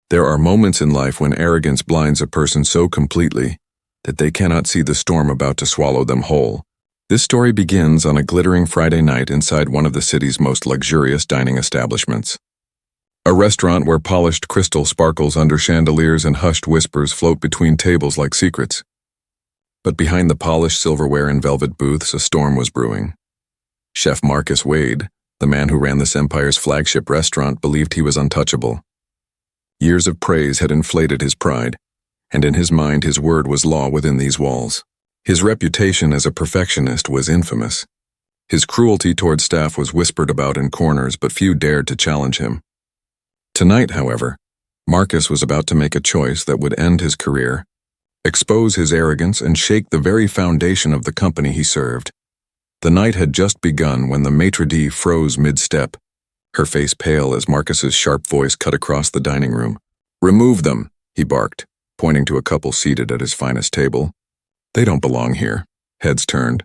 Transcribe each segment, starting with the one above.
There are moments in life when arrogance blinds a person so completely that they cannot see the storm about to swallow them whole. This story begins on a glittering Friday night inside one of the city's most luxurious dining establishments. A restaurant where polished crystal sparkles under chandeliers and hushed whispers float between tables like secrets. But behind the polished silverware and velvet booths, a storm was brewing. Chef Marcus Wade, the man who ran this empire's flagship restaurant, believed he was untouchable. Years of praise had inflated his pride, and in his mind his word was law within these walls. His reputation as a perfectionist was infamous. His cruelty toward staff was whispered about in corners, but few dared to challenge him. Tonight, however, Marcus was about to make a choice that would end his career, expose his arrogance, and shake the very foundation of the company he served. The night had just begun when the maitre d' froze mid-step, her face pale as Marcus's sharp voice cut across the dining room. "Remove them," he barked, pointing to a couple seated at his finest table. "They don't belong here." Heads turned.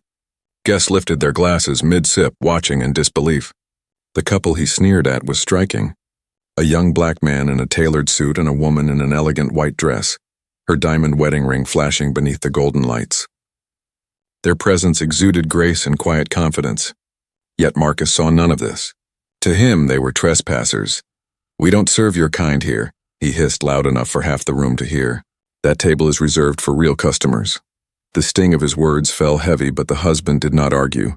Guests lifted their glasses mid-sip, watching in disbelief. The couple he sneered at was striking. A young black man in a tailored suit and a woman in an elegant white dress, her diamond wedding ring flashing beneath the golden lights. Their presence exuded grace and quiet confidence. Yet Marcus saw none of this. To him, they were trespassers. "We don't serve your kind here," he hissed loud enough for half the room to hear. "That table is reserved for real customers." The sting of his words fell heavy, but the husband did not argue.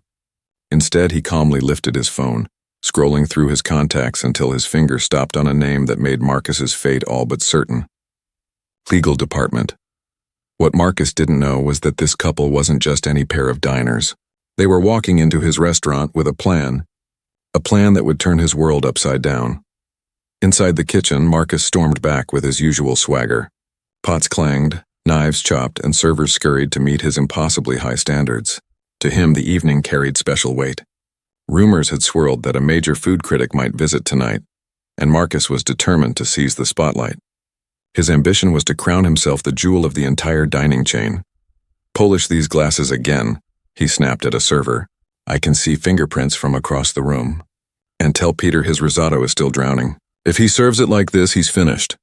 Instead, he calmly lifted his phone, scrolling through his contacts until his finger stopped on a name that made Marcus's fate all but certain. Legal department. What Marcus didn't know was that this couple wasn't just any pair of diners. They were walking into his restaurant with a plan that would turn his world upside down. Inside the kitchen, Marcus stormed back with his usual swagger. Pots clanged, knives chopped, and servers scurried to meet his impossibly high standards. To him, the evening carried special weight. Rumors had swirled that a major food critic might visit tonight, and Marcus was determined to seize the spotlight. His ambition was to crown himself the jewel of the entire dining chain. "Polish these glasses again," he snapped at a server. "I can see fingerprints from across the room. And tell Peter his risotto is still drowning. If he serves it like this, he's finished."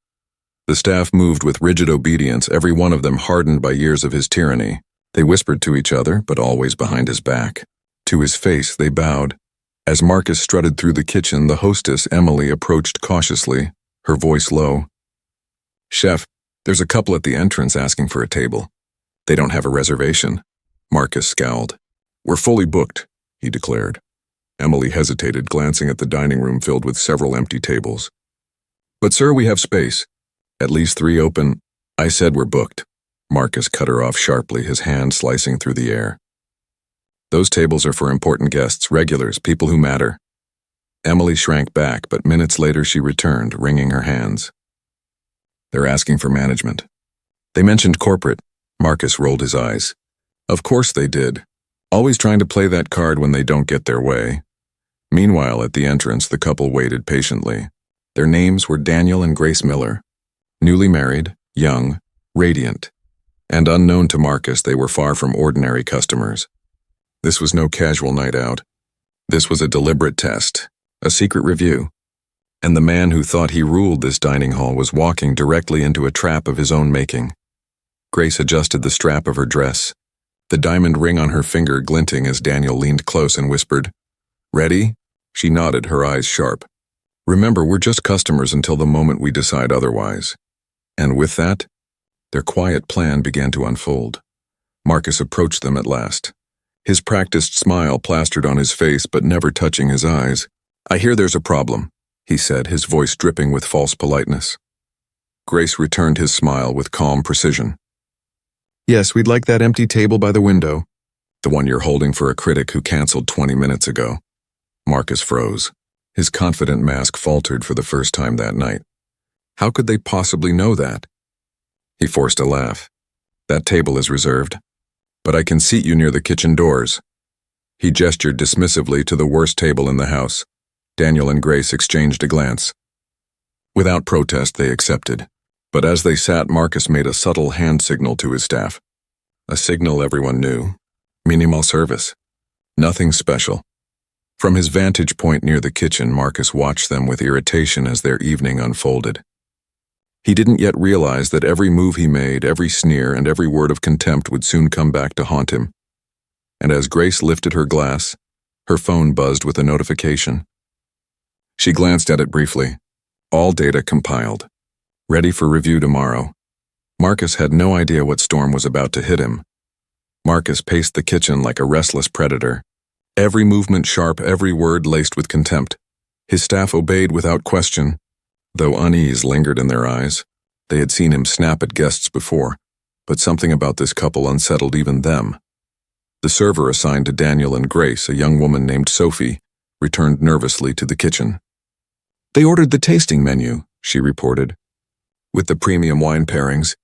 The staff moved with rigid obedience, every one of them hardened by years of his tyranny. They whispered to each other, but always behind his back. To his face, they bowed. As Marcus strutted through the kitchen, the hostess, Emily, approached cautiously, her voice low. "Chef, there's a couple at the entrance asking for a table. They don't have a reservation." Marcus scowled. "We're fully booked," he declared. Emily hesitated, glancing at the dining room filled with several empty tables. "But sir, we have space. At least 3 open." "I said we're booked." Marcus cut her off sharply, his hand slicing through the air. "Those tables are for important guests, regulars, people who matter." Emily shrank back, but minutes later she returned, wringing her hands. "They're asking for management." "They mentioned corporate." Marcus rolled his eyes. "Of course they did. Always trying to play that card when they don't get their way." Meanwhile, at the entrance, the couple waited patiently. Their names were Daniel and Grace Miller. Newly married, young, radiant. And unknown to Marcus, they were far from ordinary customers. This was no casual night out. This was a deliberate test, a secret review. And the man who thought he ruled this dining hall was walking directly into a trap of his own making. Grace adjusted the strap of her dress, the diamond ring on her finger glinting as Daniel leaned close and whispered, "Ready?" She nodded, her eyes sharp. "Remember, we're just customers until the moment we decide otherwise." And with that, their quiet plan began to unfold. Marcus approached them at last, his practiced smile plastered on his face but never touching his eyes. "I hear there's a problem," he said, his voice dripping with false politeness. Grace returned his smile with calm precision. "Yes, we'd like that empty table by the window." "The one you're holding for a critic who canceled 20 minutes ago." Marcus froze. His confident mask faltered for the first time that night. How could they possibly know that? He forced a laugh. "That table is reserved. But I can seat you near the kitchen doors." He gestured dismissively to the worst table in the house. Daniel and Grace exchanged a glance. Without protest, they accepted. But as they sat, Marcus made a subtle hand signal to his staff. A signal everyone knew. Minimal service. Nothing special. From his vantage point near the kitchen, Marcus watched them with irritation as their evening unfolded. He didn't yet realize that every move he made, every sneer, and every word of contempt would soon come back to haunt him. And as Grace lifted her glass, her phone buzzed with a notification. She glanced at it briefly. All data compiled. Ready for review tomorrow. Marcus had no idea what storm was about to hit him. Marcus paced the kitchen like a restless predator. Every movement sharp, every word laced with contempt. His staff obeyed without question, though unease lingered in their eyes. They had seen him snap at guests before, but something about this couple unsettled even them. The server assigned to Daniel and Grace, a young woman named Sophie, returned nervously to the kitchen. "They ordered the tasting menu," she reported. "With the premium wine pairings.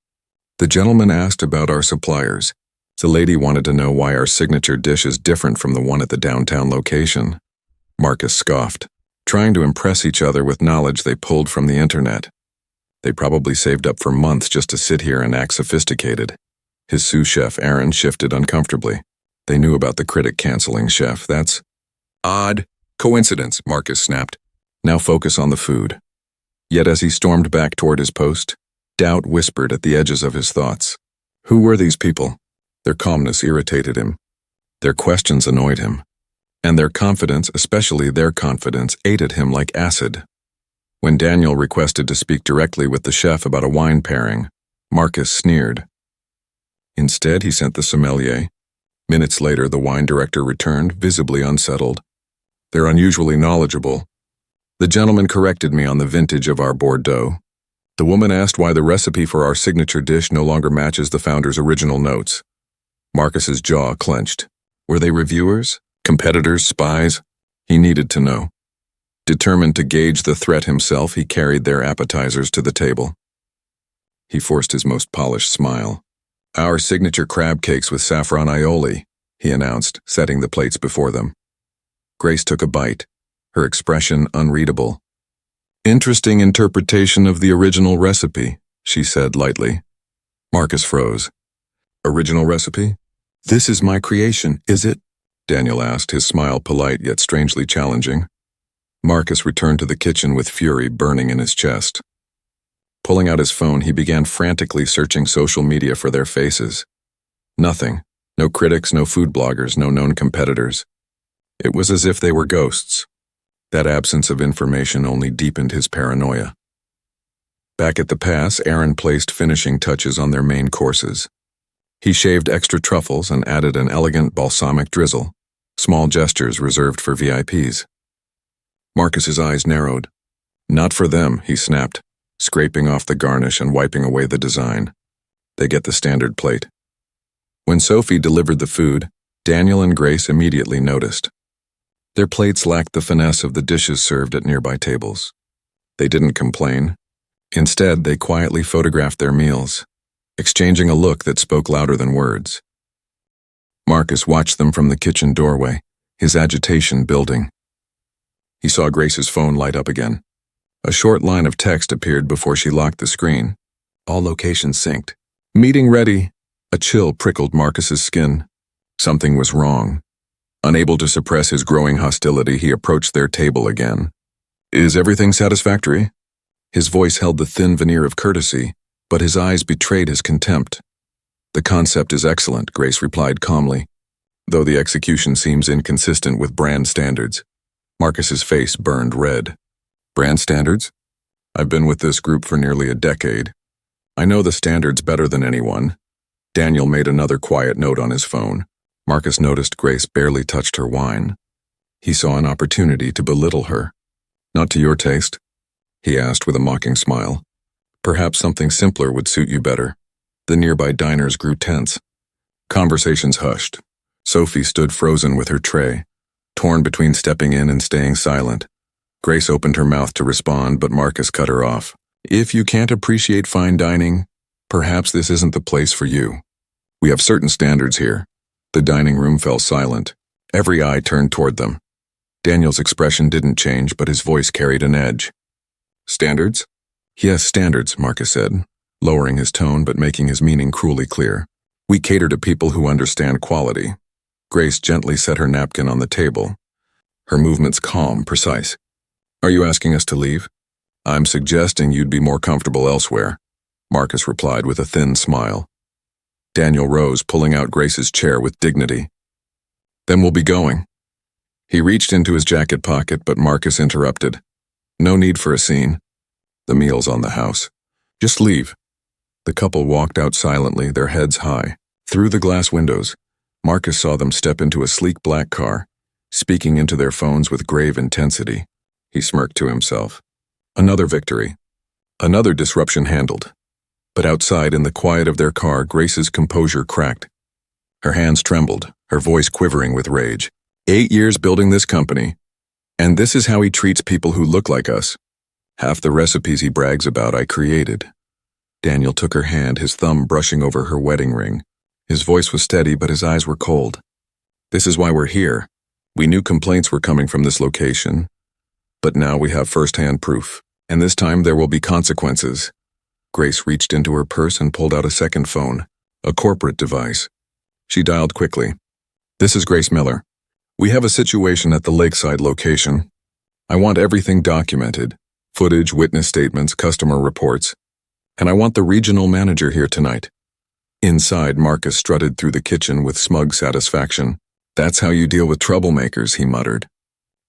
The gentleman asked about our suppliers. The lady wanted to know why our signature dish is different from the one at the downtown location." Marcus scoffed, trying to impress each other with knowledge they pulled from the internet. They probably saved up for months just to sit here and act sophisticated. His sous chef, Aaron, shifted uncomfortably. They knew about the critic canceling chef. That's odd. Coincidence, Marcus snapped. Now focus on the food. Yet as he stormed back toward his post, doubt whispered at the edges of his thoughts. Who were these people? Their calmness irritated him. Their questions annoyed him. And their confidence, especially their confidence, ate at him like acid. When Daniel requested to speak directly with the chef about a wine pairing, Marcus sneered. Instead, he sent the sommelier. Minutes later, the wine director returned, visibly unsettled. "They're unusually knowledgeable. The gentleman corrected me on the vintage of our Bordeaux. The woman asked why the recipe for our signature dish no longer matches the founder's original notes." Marcus's jaw clenched. Were they reviewers? Competitors? Spies? He needed to know. Determined to gauge the threat himself, he carried their appetizers to the table. He forced his most polished smile. "Our signature crab cakes with saffron aioli," he announced, setting the plates before them. Grace took a bite, her expression unreadable. "Interesting interpretation of the original recipe," she said lightly. Marcus froze. "Original recipe? This is my creation, is it?" Daniel asked, his smile polite yet strangely challenging. Marcus returned to the kitchen with fury burning in his chest. Pulling out his phone, he began frantically searching social media for their faces. Nothing. No critics, no food bloggers, no known competitors. It was as if they were ghosts. That absence of information only deepened his paranoia. Back at the pass, Aaron placed finishing touches on their main courses. He shaved extra truffles and added an elegant balsamic drizzle, small gestures reserved for VIPs. Marcus's eyes narrowed. "Not for them," he snapped, scraping off the garnish and wiping away the design. "They get the standard plate." When Sophie delivered the food, Daniel and Grace immediately noticed. Their plates lacked the finesse of the dishes served at nearby tables. They didn't complain. Instead, they quietly photographed their meals, exchanging a look that spoke louder than words. Marcus watched them from the kitchen doorway, his agitation building. He saw Grace's phone light up again. A short line of text appeared before she locked the screen. All locations synced. "Meeting ready." A chill prickled Marcus's skin. Something was wrong. Unable to suppress his growing hostility, he approached their table again. "Is everything satisfactory?" His voice held the thin veneer of courtesy, but his eyes betrayed his contempt. "The concept is excellent," Grace replied calmly, "though the execution seems inconsistent with brand standards." Marcus's face burned red. "Brand standards? I've been with this group for nearly a decade. I know the standards better than anyone." Daniel made another quiet note on his phone. Marcus noticed Grace barely touched her wine. He saw an opportunity to belittle her. "Not to your taste?" he asked with a mocking smile. "Perhaps something simpler would suit you better." The nearby diners grew tense. Conversations hushed. Sophie stood frozen with her tray, torn between stepping in and staying silent. Grace opened her mouth to respond, but Marcus cut her off. "If you can't appreciate fine dining, perhaps this isn't the place for you. We have certain standards here." The dining room fell silent. Every eye turned toward them. Daniel's expression didn't change, but his voice carried an edge. "Standards?" "Yes, standards," Marcus said, lowering his tone but making his meaning cruelly clear. "We cater to people who understand quality." Grace gently set her napkin on the table, her movements calm, precise. "Are you asking us to leave?" I'm suggesting you'd be more comfortable elsewhere, Marcus replied with a thin smile. Daniel rose, pulling out Grace's chair with dignity. Then we'll be going. He reached into his jacket pocket, but Marcus interrupted. No need for a scene. The meal's on the house. Just leave. The couple walked out silently, their heads high. Through the glass windows, Marcus saw them step into a sleek black car, speaking into their phones with grave intensity. He smirked to himself. Another victory. Another disruption handled. But outside, in the quiet of their car, Grace's composure cracked. Her hands trembled, her voice quivering with rage. 8 years building this company, and this is how he treats people who look like us. Half the recipes he brags about I created. Daniel took her hand, his thumb brushing over her wedding ring. His voice was steady, but his eyes were cold. This is why we're here. We knew complaints were coming from this location, but now we have first-hand proof, and this time there will be consequences. Grace reached into her purse and pulled out a second phone, a corporate device. She dialed quickly. This is Grace Miller. We have a situation at the Lakeside location. I want everything documented. Footage, witness statements, customer reports. And I want the regional manager here tonight. Inside, Marcus strutted through the kitchen with smug satisfaction. That's how you deal with troublemakers, he muttered.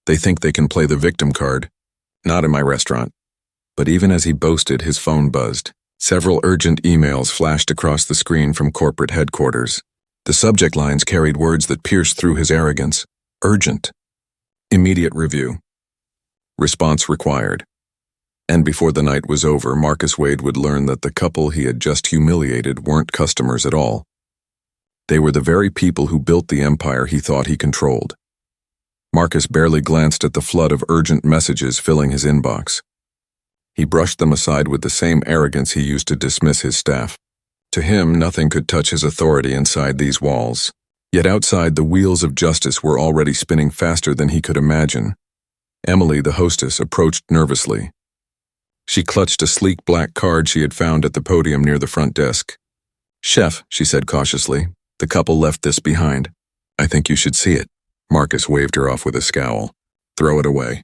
They think they can play the victim card. Not in my restaurant. But even as he boasted, his phone buzzed. Several urgent emails flashed across the screen from corporate headquarters. The subject lines carried words that pierced through his arrogance. Urgent. Immediate review. Response required. And before the night was over, Marcus Wade would learn that the couple he had just humiliated weren't customers at all. They were the very people who built the empire he thought he controlled. Marcus barely glanced at the flood of urgent messages filling his inbox. He brushed them aside with the same arrogance he used to dismiss his staff. To him, nothing could touch his authority inside these walls. Yet outside, the wheels of justice were already spinning faster than he could imagine. Emily, the hostess, approached nervously. She clutched a sleek black card she had found at the podium near the front desk. Chef, she said cautiously, the couple left this behind. I think you should see it. Marcus waved her off with a scowl. Throw it away.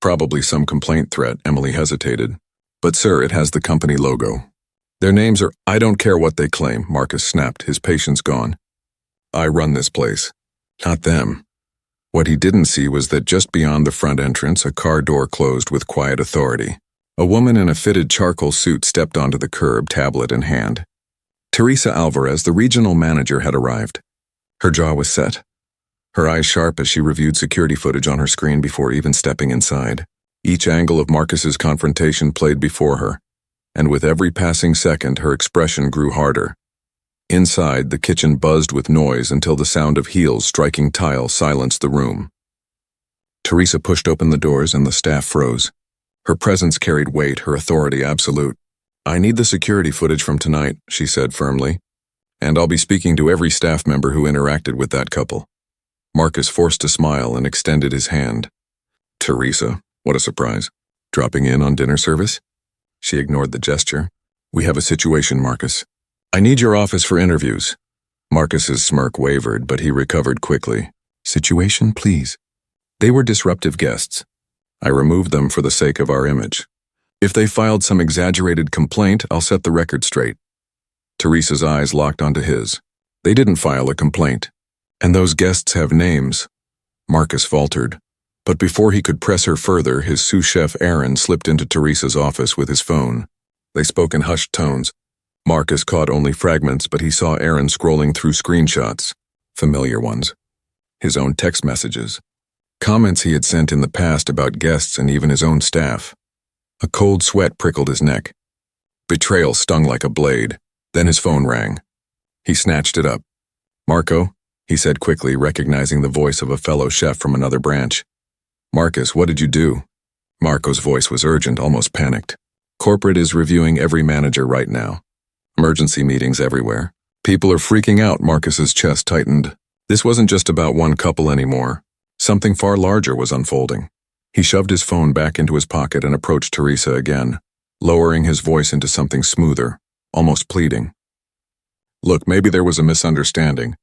Probably some complaint threat, Emily hesitated. But sir, it has the company logo. Their names are, I don't care what they claim, Marcus snapped, his patience gone. I run this place. Not them. What he didn't see was that just beyond the front entrance, a car door closed with quiet authority. A woman in a fitted charcoal suit stepped onto the curb, tablet in hand. Teresa Alvarez, the regional manager, had arrived. Her jaw was set, her eyes sharp as she reviewed security footage on her screen before even stepping inside. Each angle of Marcus's confrontation played before her, and with every passing second, her expression grew harder. Inside, the kitchen buzzed with noise until the sound of heels striking tile silenced the room. Teresa pushed open the doors and the staff froze. Her presence carried weight, her authority absolute. I need the security footage from tonight, she said firmly, and I'll be speaking to every staff member who interacted with that couple. Marcus forced a smile and extended his hand. Teresa, what a surprise. Dropping in on dinner service? She ignored the gesture. We have a situation, Marcus. I need your office for interviews. Marcus's smirk wavered, but he recovered quickly. Situation, please. They were disruptive guests. I removed them for the sake of our image. If they filed some exaggerated complaint, I'll set the record straight. Teresa's eyes locked onto his. They didn't file a complaint. And those guests have names. Marcus faltered. But before he could press her further, his sous chef Aaron slipped into Teresa's office with his phone. They spoke in hushed tones. Marcus caught only fragments, but he saw Aaron scrolling through screenshots. Familiar ones. His own text messages. Comments he had sent in the past about guests and even his own staff. A cold sweat prickled his neck. Betrayal stung like a blade. Then his phone rang. He snatched it up. Marco, he said quickly, recognizing the voice of a fellow chef from another branch. Marcus, what did you do? Marco's voice was urgent, almost panicked. Corporate is reviewing every manager right now. Emergency meetings everywhere. People are freaking out, Marcus's chest tightened. This wasn't just about one couple anymore. Something far larger was unfolding. He shoved his phone back into his pocket and approached Teresa again, lowering his voice into something smoother, almost pleading. Look, maybe there was a misunderstanding.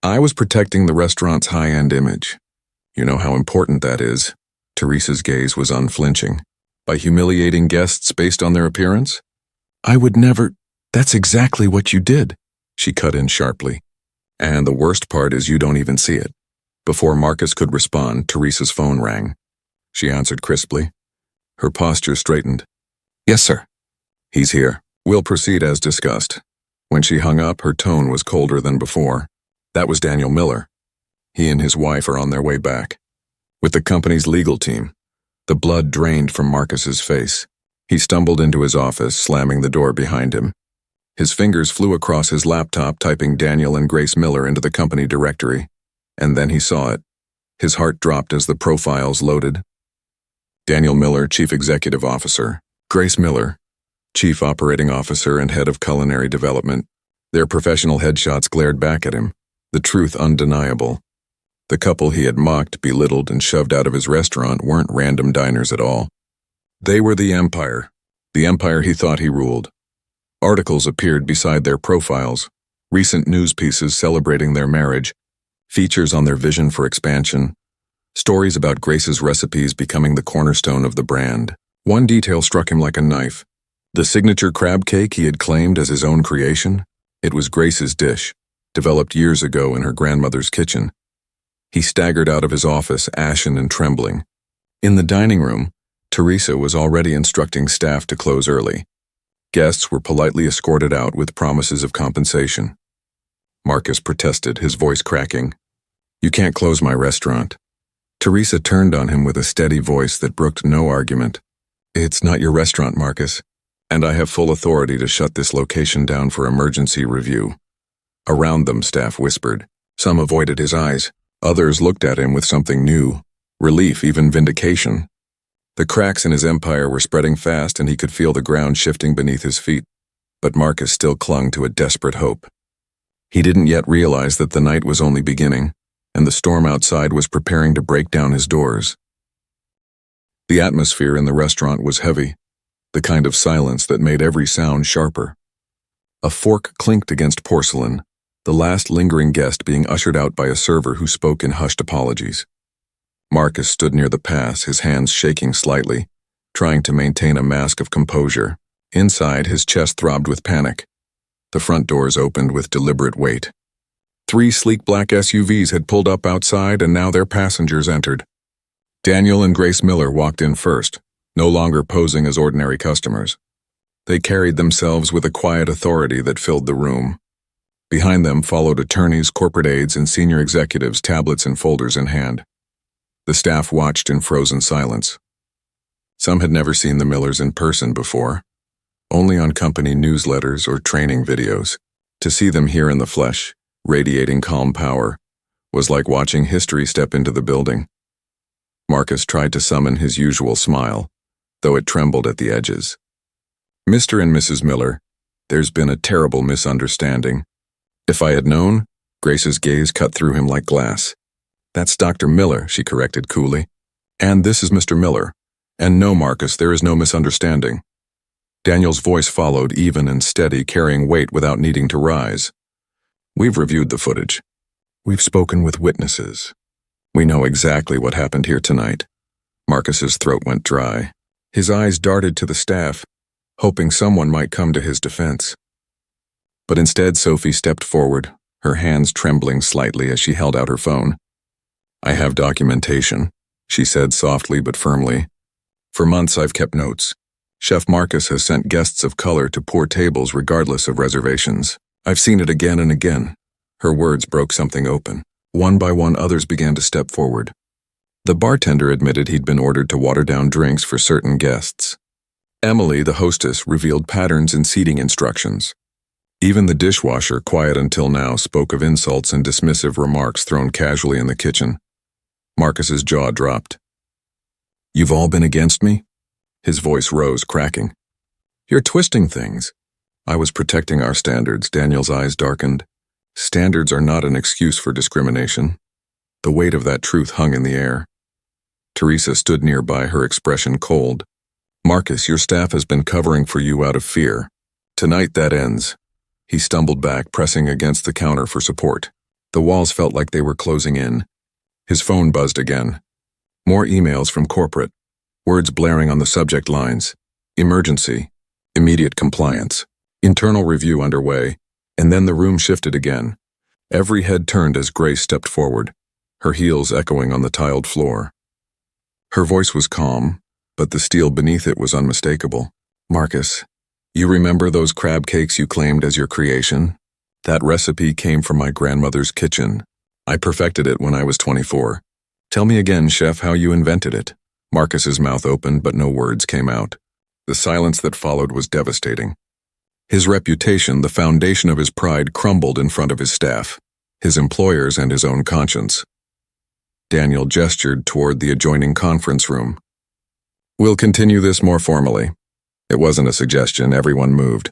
I was protecting the restaurant's high-end image. You know how important that is. Teresa's gaze was unflinching. By humiliating guests based on their appearance? I would never— That's exactly what you did, she cut in sharply. And the worst part is you don't even see it. Before Marcus could respond, Teresa's phone rang. She answered crisply. Her posture straightened. Yes, sir. He's here. We'll proceed as discussed. When she hung up, her tone was colder than before. That was Daniel Miller. He and his wife are on their way back. With the company's legal team. The blood drained from Marcus's face. He stumbled into his office, slamming the door behind him. His fingers flew across his laptop, typing Daniel and Grace Miller into the company directory. And then he saw it. His heart dropped as the profiles loaded. Daniel Miller, Chief Executive Officer. Grace Miller, Chief Operating Officer and Head of Culinary Development. Their professional headshots glared back at him, the truth undeniable. The couple he had mocked, belittled, and shoved out of his restaurant weren't random diners at all. They were the empire he thought he ruled. Articles appeared beside their profiles, recent news pieces celebrating their marriage, features on their vision for expansion, stories about Grace's recipes becoming the cornerstone of the brand. One detail struck him like a knife. The signature crab cake he had claimed as his own creation, it was Grace's dish, developed years ago in her grandmother's kitchen. He staggered out of his office, ashen and trembling. In the dining room, Teresa was already instructing staff to close early. Guests were politely escorted out with promises of compensation. Marcus protested, his voice cracking. You can't close my restaurant. Teresa turned on him with a steady voice that brooked no argument. It's not your restaurant, Marcus, and I have full authority to shut this location down for emergency review. Around them, staff whispered. Some avoided his eyes. Others looked at him with something new, relief, even vindication. The cracks in his empire were spreading fast and he could feel the ground shifting beneath his feet, but Marcus still clung to a desperate hope. He didn't yet realize that the night was only beginning, and the storm outside was preparing to break down his doors. The atmosphere in the restaurant was heavy, the kind of silence that made every sound sharper. A fork clinked against porcelain, the last lingering guest being ushered out by a server who spoke in hushed apologies. Marcus stood near the pass, his hands shaking slightly, trying to maintain a mask of composure. Inside, his chest throbbed with panic. The front doors opened with deliberate weight. 3 sleek black SUVs had pulled up outside, and now their passengers entered. Daniel and Grace Miller walked in first, no longer posing as ordinary customers. They carried themselves with a quiet authority that filled the room. Behind them followed attorneys, corporate aides, and senior executives, tablets and folders in hand. The staff watched in frozen silence. Some had never seen the Millers in person before, only on company newsletters or training videos. To see them here in the flesh, radiating calm power, was like watching history step into the building. Marcus tried to summon his usual smile, though it trembled at the edges. Mr. and Mrs. Miller, there's been a terrible misunderstanding. If I had known, Grace's gaze cut through him like glass. That's Dr. Miller, she corrected coolly. And this is Mr. Miller. And no, Marcus, there is no misunderstanding. Daniel's voice followed, even and steady, carrying weight without needing to rise. We've reviewed the footage. We've spoken with witnesses. We know exactly what happened here tonight. Marcus's throat went dry. His eyes darted to the staff, hoping someone might come to his defense. But instead, Sophie stepped forward, her hands trembling slightly as she held out her phone. I have documentation, she said softly but firmly. For months I've kept notes. Chef Marcus has sent guests of color to poor tables regardless of reservations. I've seen it again and again. Her words broke something open. One by one, others began to step forward. The bartender admitted he'd been ordered to water down drinks for certain guests. Emily, the hostess, revealed patterns in seating instructions. Even the dishwasher, quiet until now, spoke of insults and dismissive remarks thrown casually in the kitchen. Marcus's jaw dropped. You've all been against me? His voice rose, cracking. You're twisting things. I was protecting our standards. Daniel's eyes darkened. Standards are not an excuse for discrimination. The weight of that truth hung in the air. Teresa stood nearby, her expression cold. Marcus, your staff has been covering for you out of fear. Tonight that ends. He stumbled back, pressing against the counter for support. The walls felt like they were closing in. His phone buzzed again. More emails from corporate. words blaring on the subject lines. Emergency, immediate compliance, internal review underway, and then the room shifted again. Every head turned as Grace stepped forward, her heels echoing on the tiled floor. Her voice was calm, but the steel beneath it was unmistakable. "Marcus, you remember those crab cakes you claimed as your creation? That recipe came from my grandmother's kitchen. I perfected it when I was 24. Tell me again, chef, how you invented it." Marcus's mouth opened, but no words came out. The silence that followed was devastating. His reputation, the foundation of his pride, crumbled in front of his staff, his employers, and his own conscience. Daniel gestured toward the adjoining conference room. "We'll continue this more formally." It wasn't a suggestion, everyone moved.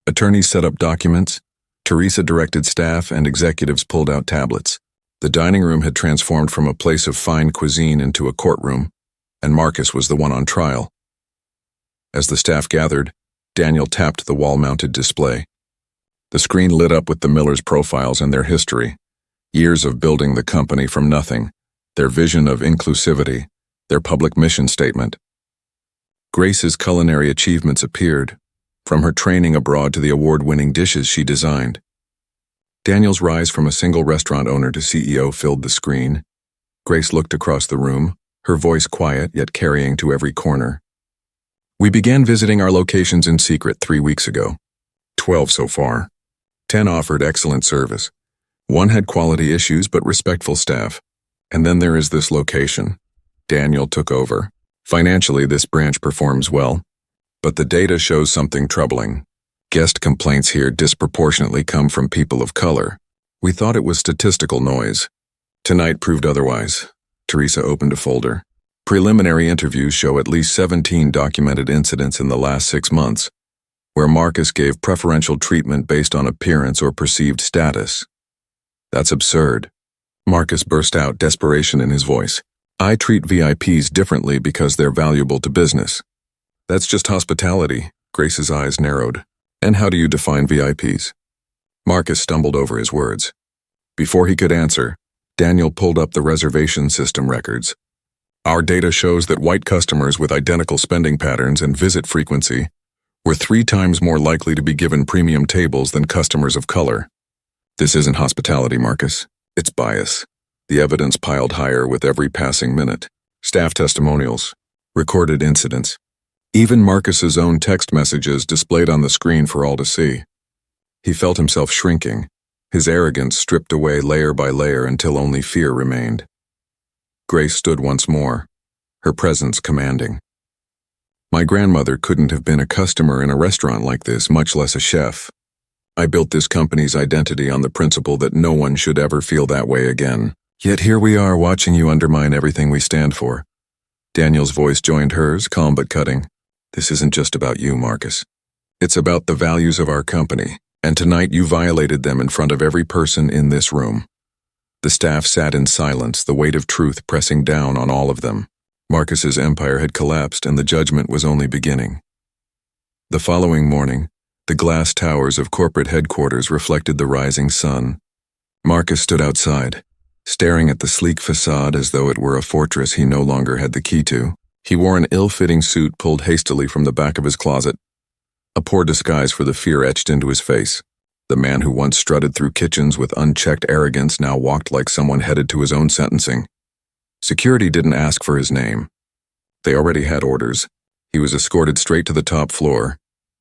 Attorneys set up documents. Teresa directed staff, and executives pulled out tablets. The dining room had transformed from a place of fine cuisine into a courtroom, and Marcus was the one on trial. As the staff gathered, Daniel tapped the wall-mounted display. The screen lit up with the Millers' profiles and their history, years of building the company from nothing, their vision of inclusivity, their public mission statement. Grace's culinary achievements appeared, from her training abroad to the award-winning dishes she designed. Daniel's rise from a single restaurant owner to CEO filled the screen. Grace looked across the room, her voice quiet yet carrying to every corner. "We began visiting our locations in secret 3 weeks ago. 12 so far. 10 offered excellent service. 1 had quality issues but respectful staff. And then there is this location. Daniel took over. Financially, this branch performs well. But the data shows something troubling. Guest complaints here disproportionately come from people of color. We thought it was statistical noise. Tonight proved otherwise." Teresa opened a folder. "Preliminary interviews show at least 17 documented incidents in the last 6 months, where Marcus gave preferential treatment based on appearance or perceived status." "That's absurd." Marcus burst out, desperation in his voice. "I treat VIPs differently because they're valuable to business." "That's just hospitality." Grace's eyes narrowed. "And how do you define VIPs?" Marcus stumbled over his words. Before he could answer, Daniel pulled up the reservation system records. "Our data shows that white customers with identical spending patterns and visit frequency were 3 times more likely to be given premium tables than customers of color." "This isn't hospitality, Marcus. It's bias." The evidence piled higher with every passing minute. Staff testimonials, recorded incidents, even Marcus's own text messages displayed on the screen for all to see. He felt himself shrinking, his arrogance stripped away layer by layer until only fear remained. Grace stood once more, her presence commanding. "My grandmother couldn't have been a customer in a restaurant like this, much less a chef. I built this company's identity on the principle that no one should ever feel that way again. Yet here we are watching you undermine everything we stand for." Daniel's voice joined hers, calm but cutting. "This isn't just about you, Marcus. It's about the values of our company, and tonight you violated them in front of every person in this room." The staff sat in silence, the weight of truth pressing down on all of them. Marcus's empire had collapsed, and the judgment was only beginning. The following morning, the glass towers of corporate headquarters reflected the rising sun. Marcus stood outside, staring at the sleek facade as though it were a fortress he no longer had the key to. He wore an ill-fitting suit pulled hastily from the back of his closet, a poor disguise for the fear etched into his face. The man who once strutted through kitchens with unchecked arrogance now walked like someone headed to his own sentencing. Security didn't ask for his name. They already had orders. He was escorted straight to the top floor,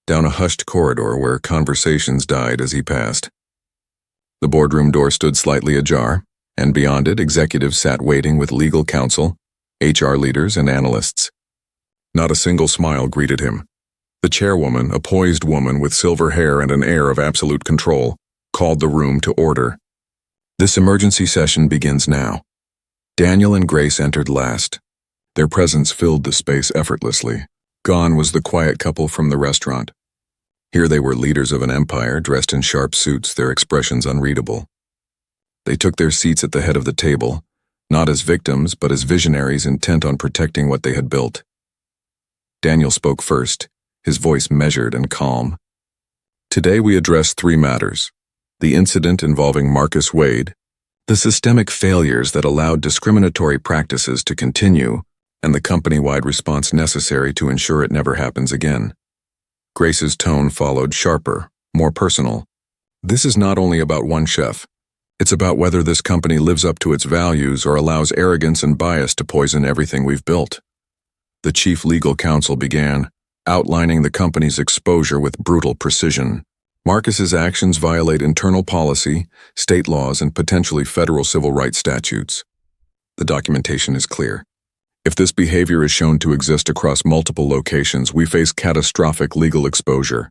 down a hushed corridor where conversations died as he passed. The boardroom door stood slightly ajar, and beyond it, executives sat waiting with legal counsel, HR leaders, and analysts. Not a single smile greeted him. The chairwoman, a poised woman with silver hair and an air of absolute control, called the room to order. "This emergency session begins now." Daniel and Grace entered last. Their presence filled the space effortlessly. Gone was the quiet couple from the restaurant. Here they were, leaders of an empire, dressed in sharp suits, their expressions unreadable. They took their seats at the head of the table, not as victims, but as visionaries intent on protecting what they had built. Daniel spoke first, his voice measured and calm. "Today we address 3 matters: the incident involving Marcus Wade, the systemic failures that allowed discriminatory practices to continue, and the company-wide response necessary to ensure it never happens again. Grace's tone followed, sharper, more personal. This is not only about one chef. It's about whether this company lives up to its values or allows arrogance and bias to poison everything we've built. The chief legal counsel began, outlining the company's exposure with brutal precision. Marcus's actions violate internal policy, state laws, and potentially federal civil rights statutes. The documentation is clear. If this behavior is shown to exist across multiple locations, we face catastrophic legal exposure,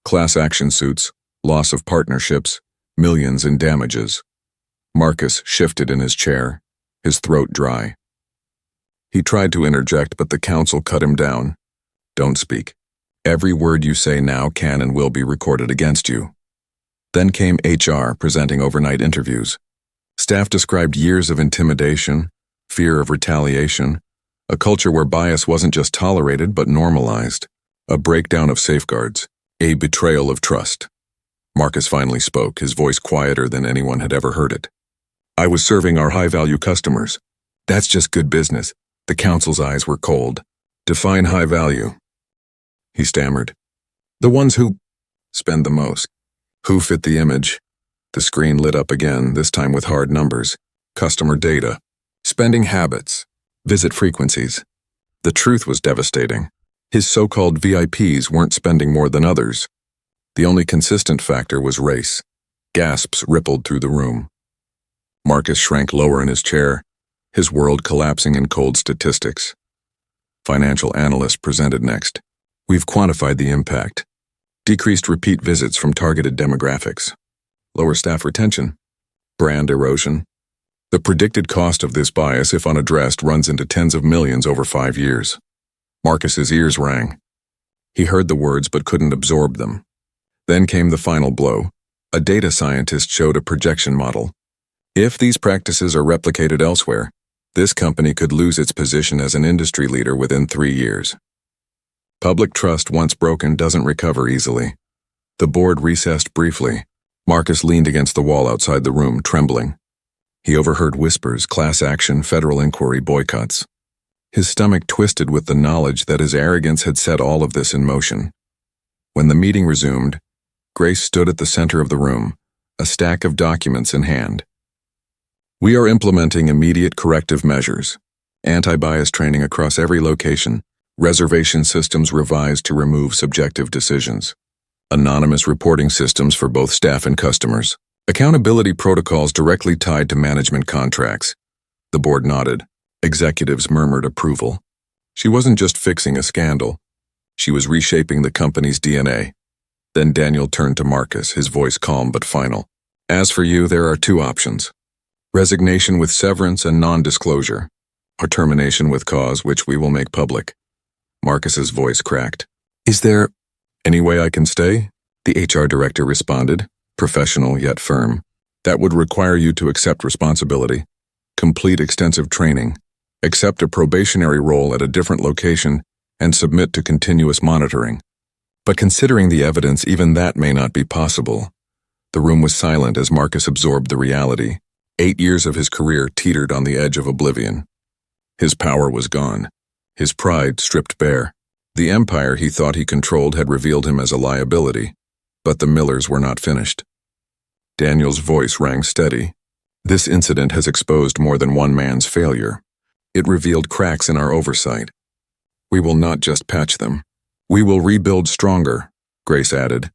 class action suits, loss of partnerships, millions in damages. Marcus shifted in his chair, his throat dry. He tried to interject, but the counsel cut him down. Don't speak. Every word you say now can and will be recorded against you. Then came HR presenting overnight interviews. Staff described years of intimidation, fear of retaliation, a culture where bias wasn't just tolerated but normalized, a breakdown of safeguards, a betrayal of trust. Marcus finally spoke, his voice quieter than anyone had ever heard it. I was serving our high-value customers. That's just good business. The counsel's eyes were cold. Define high value. He stammered. The ones who spend the most. Who fit the image? The screen lit up again, this time with hard numbers. Customer data. Spending habits. Visit frequencies. The truth was devastating. His so-called VIPs weren't spending more than others. The only consistent factor was race. Gasps rippled through the room. Marcus shrank lower in his chair, his world collapsing in cold statistics. Financial analyst presented next. We've quantified the impact. Decreased repeat visits from targeted demographics. Lower staff retention. Brand erosion. The predicted cost of this bias, if unaddressed, runs into tens of millions over 5 years. Marcus's ears rang. He heard the words but couldn't absorb them. Then came the final blow. A data scientist showed a projection model. If these practices are replicated elsewhere, this company could lose its position as an industry leader within 3 years. Public trust once broken doesn't recover easily. The board recessed briefly. Marcus leaned against the wall outside the room, trembling. He overheard whispers, class action, federal inquiry, boycotts. His stomach twisted with the knowledge that his arrogance had set all of this in motion. When the meeting resumed, Grace stood at the center of the room, a stack of documents in hand. We are implementing immediate corrective measures. Anti-bias training across every location. Reservation systems revised to remove subjective decisions. Anonymous reporting systems for both staff and customers. Accountability protocols directly tied to management contracts. The board nodded. Executives murmured approval. She wasn't just fixing a scandal. She was reshaping the company's DNA. Then Daniel turned to Marcus, his voice calm but final. As for you, there are 2 options. Resignation with severance and non-disclosure, or termination with cause, which we will make public. Marcus's voice cracked. Is there any way I can stay? The HR director responded, professional yet firm. That would require you to accept responsibility, complete extensive training, accept a probationary role at a different location, and submit to continuous monitoring. But considering the evidence, even that may not be possible. The room was silent as Marcus absorbed the reality. 8 years of his career teetered on the edge of oblivion. His power was gone, his pride stripped bare. The empire he thought he controlled had revealed him as a liability, but the Millers were not finished. Daniel's voice rang steady. This incident has exposed more than one man's failure. It revealed cracks in our oversight. We will not just patch them. We will rebuild stronger, Grace added,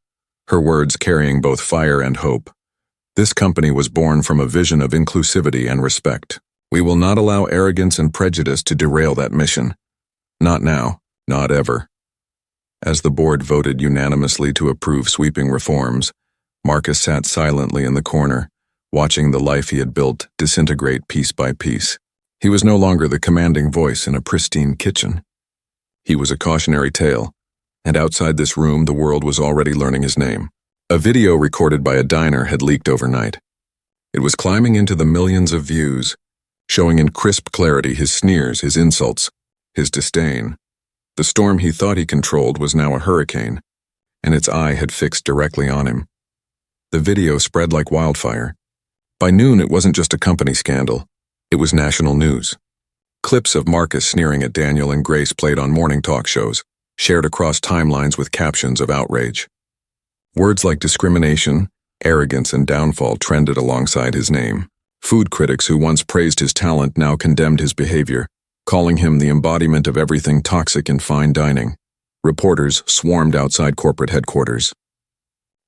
her words carrying both fire and hope. This company was born from a vision of inclusivity and respect. We will not allow arrogance and prejudice to derail that mission. Not now, not ever. As the board voted unanimously to approve sweeping reforms, Marcus sat silently in the corner, watching the life he had built disintegrate piece by piece. He was no longer the commanding voice in a pristine kitchen. He was a cautionary tale, and outside this room the world was already learning his name. A video recorded by a diner had leaked overnight. It was climbing into the millions of views, showing in crisp clarity his sneers, his insults, his disdain. The storm he thought he controlled was now a hurricane, and its eye had fixed directly on him. The video spread like wildfire. By noon, it wasn't just a company scandal. It was national news. Clips of Marcus sneering at Daniel and Grace played on morning talk shows, shared across timelines with captions of outrage. Words like discrimination, arrogance, and downfall trended alongside his name. Food critics who once praised his talent now condemned his behavior, calling him the embodiment of everything toxic in fine dining. Reporters swarmed outside corporate headquarters.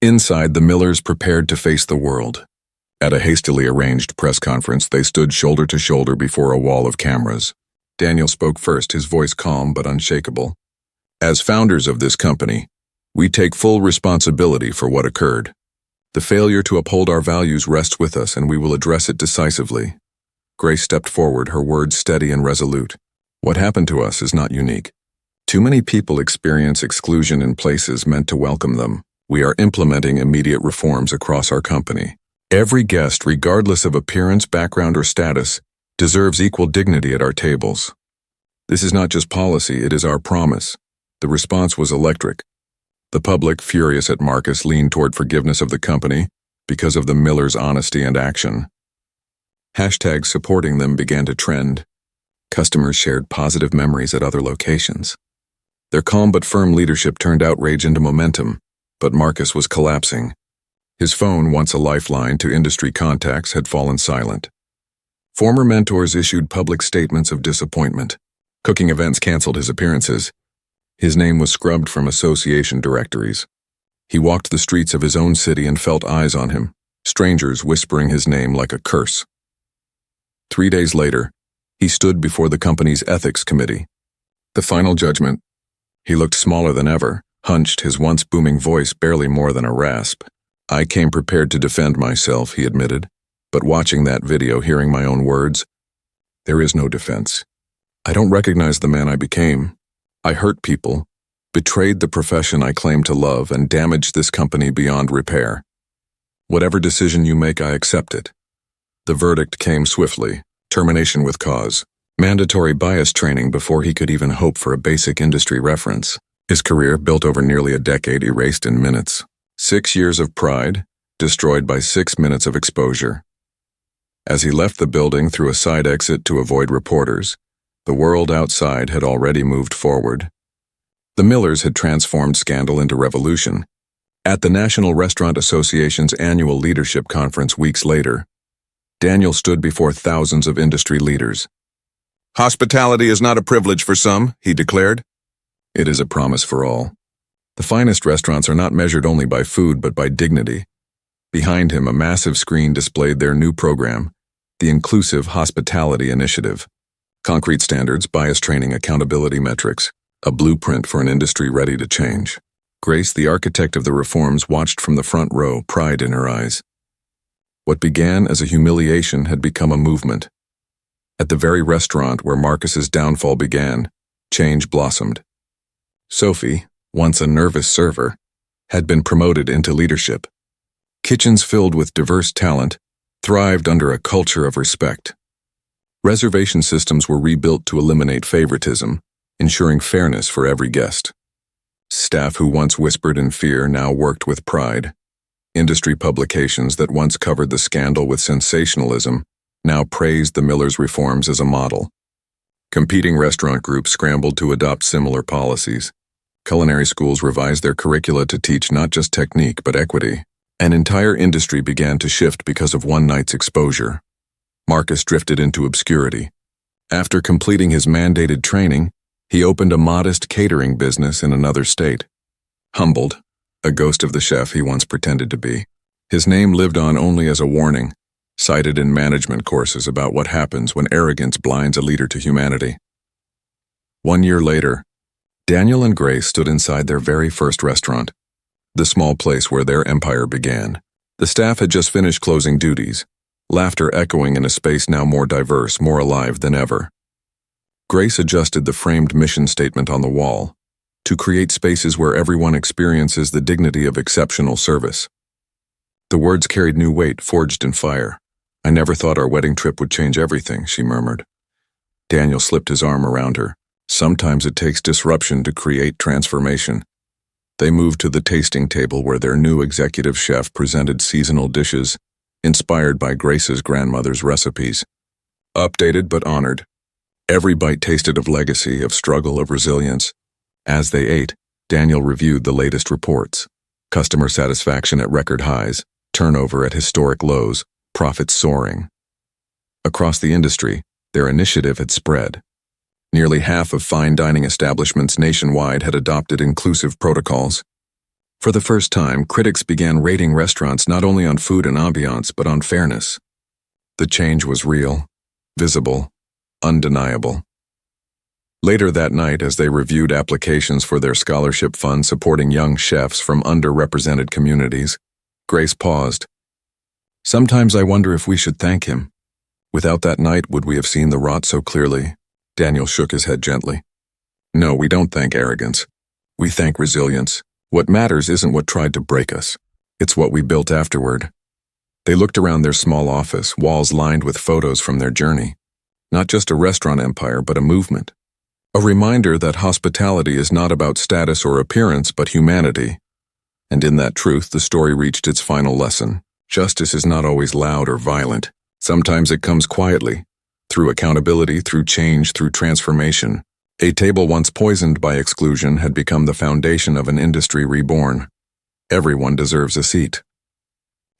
Inside, the Millers prepared to face the world. At a hastily arranged press conference, they stood shoulder to shoulder before a wall of cameras. Daniel spoke first, his voice calm but unshakable. As founders of this company, we take full responsibility for what occurred. The failure to uphold our values rests with us, and we will address it decisively. Grace stepped forward, her words steady and resolute. What happened to us is not unique. Too many people experience exclusion in places meant to welcome them. We are implementing immediate reforms across our company. Every guest, regardless of appearance, background, or status, deserves equal dignity at our tables. This is not just policy, it is our promise. The response was electric. The public, furious at Marcus, leaned toward forgiveness of the company because of the Millers' honesty and action. Hashtags supporting them began to trend. Customers shared positive memories at other locations. Their calm but firm leadership turned outrage into momentum, but Marcus was collapsing. His phone, once a lifeline to industry contacts, had fallen silent. Former mentors issued public statements of disappointment. Cooking events canceled his appearances. His name was scrubbed from association directories. He walked the streets of his own city and felt eyes on him, strangers whispering his name like a curse. 3 days later, he stood before the company's ethics committee. The final judgment. He looked smaller than ever, hunched, his once booming voice barely more than a rasp. I came prepared to defend myself, he admitted, but watching that video, hearing my own words, there is no defense. I don't recognize the man I became. I hurt people, betrayed the profession I claimed to love, and damaged this company beyond repair. Whatever decision you make, I accept it. The verdict came swiftly, termination with cause, mandatory bias training before he could even hope for a basic industry reference. His career, built over nearly a decade, erased in minutes. 6 years of pride, destroyed by 6 minutes of exposure. As he left the building through a side exit to avoid reporters, the world outside had already moved forward. The Millers had transformed scandal into revolution. At the National Restaurant Association's annual leadership conference weeks later, Daniel stood before thousands of industry leaders. Hospitality is not a privilege for some, he declared. It is a promise for all. The finest restaurants are not measured only by food but by dignity. Behind him, a massive screen displayed their new program, the Inclusive Hospitality Initiative. Concrete standards, bias training, accountability metrics, a blueprint for an industry ready to change. Grace, the architect of the reforms, watched from the front row, pride in her eyes. What began as a humiliation had become a movement. At the very restaurant where Marcus's downfall began, change blossomed. Sophie, once a nervous server, had been promoted into leadership. Kitchens filled with diverse talent thrived under a culture of respect. Reservation systems were rebuilt to eliminate favoritism, ensuring fairness for every guest. Staff who once whispered in fear now worked with pride. Industry publications that once covered the scandal with sensationalism now praised the Millers' reforms as a model. Competing restaurant groups scrambled to adopt similar policies. Culinary schools revised their curricula to teach not just technique but equity. An entire industry began to shift because of one night's exposure. Marcus drifted into obscurity. After completing his mandated training, he opened a modest catering business in another state. Humbled, a ghost of the chef he once pretended to be, his name lived on only as a warning, cited in management courses about what happens when arrogance blinds a leader to humanity. 1 year later, Daniel and Grace stood inside their very first restaurant, the small place where their empire began. The staff had just finished closing duties, laughter echoing in a space now more diverse, more alive than ever. Grace adjusted the framed mission statement on the wall, to create spaces where everyone experiences the dignity of exceptional service. The words carried new weight, forged in fire. I never thought our wedding trip would change everything, she murmured. Daniel slipped his arm around her. Sometimes it takes disruption to create transformation. They moved to the tasting table where their new executive chef presented seasonal dishes, inspired by Grace's grandmother's recipes. Updated but honored. Every bite tasted of legacy, of struggle, of resilience. As they ate, Daniel reviewed the latest reports. Customer satisfaction at record highs, turnover at historic lows, profits soaring. Across the industry, their initiative had spread. Nearly half of fine dining establishments nationwide had adopted inclusive protocols. For the first time, critics began rating restaurants not only on food and ambiance, but on fairness. The change was real, visible, undeniable. Later that night, as they reviewed applications for their scholarship fund supporting young chefs from underrepresented communities, Grace paused. "Sometimes I wonder if we should thank him. Without that night, would we have seen the rot so clearly?" Daniel shook his head gently. "No, we don't thank arrogance. We thank resilience. What matters isn't what tried to break us. It's what we built afterward." They looked around their small office, walls lined with photos from their journey. Not just a restaurant empire, but a movement. A reminder that hospitality is not about status or appearance, but humanity. And in that truth, the story reached its final lesson. Justice is not always loud or violent. Sometimes it comes quietly, through accountability, through change, through transformation. A table once poisoned by exclusion had become the foundation of an industry reborn. Everyone deserves a seat.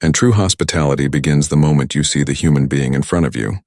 And true hospitality begins the moment you see the human being in front of you.